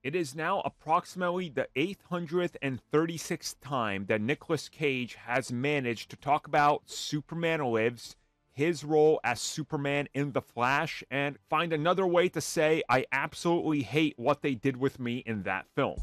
It is now approximately the 836th time that Nicolas Cage has managed to talk about Superman Lives, his role as Superman in The Flash, and find another way to say I absolutely hate what they did with me in that film.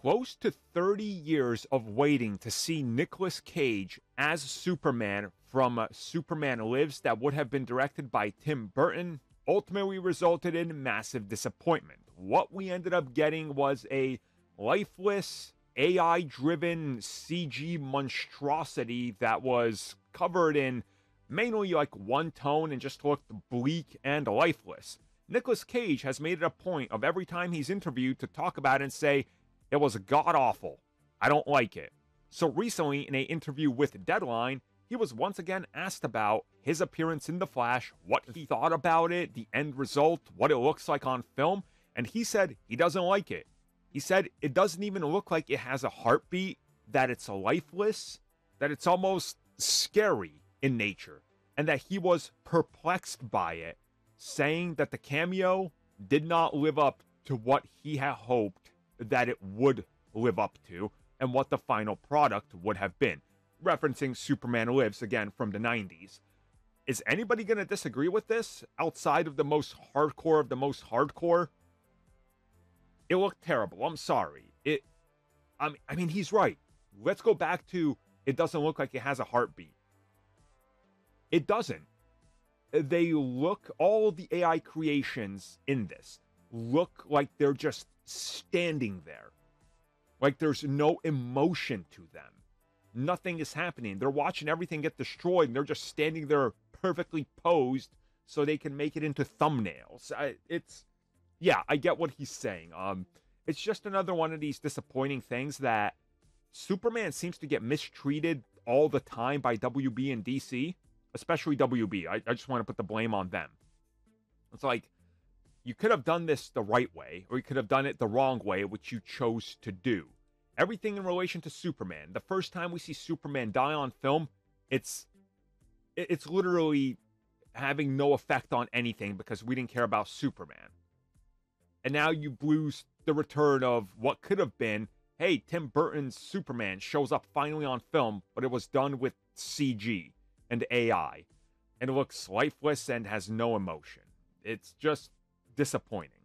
Close to 30 years of waiting to see Nicolas Cage as Superman from Superman Lives that would have been directed by Tim Burton ultimately resulted in massive disappointment. What we ended up getting was a lifeless, AI-driven CG monstrosity that was covered in mainly like one tone and just looked bleak and lifeless. Nicolas Cage has made it a point of every time he's interviewed to talk about it and say, it was god-awful. I don't like it. So recently, in an interview with Deadline, he was once again asked about his appearance in The Flash, what he thought about it, the end result, what it looks like on film, and he said he doesn't like it. He said it doesn't even look like it has a heartbeat, that it's lifeless, that it's almost scary in nature, and that he was perplexed by it, saying that the cameo did not live up to what he had hoped that it would live up to and what the final product would have been. Referencing Superman Lives again from the 90s. Is anybody going to disagree with this outside of the most hardcore of the most hardcore? It looked terrible. I'm sorry. I mean, he's right. Let's go back to it doesn't look like it has a heartbeat. It doesn't. They look, all the AI creations in this look like they're just standing there. Like there's no emotion to them. Nothing is happening. They're watching everything get destroyed and they're just standing there perfectly posed so they can make it into thumbnails. Yeah, I get what he's saying. It's just another one of these disappointing things that Superman seems to get mistreated all the time by WB and DC, especially WB. I just want to put the blame on them. It's like, you could have done this the right way, or you could have done it the wrong way, which you chose to do. Everything in relation to Superman. The first time we see Superman die on film, it's literally having no effect on anything because we didn't care about Superman. And now you lose the return of what could have been, hey, Tim Burton's Superman shows up finally on film, but it was done with CG and AI. And it looks lifeless and has no emotion. It's just disappointing.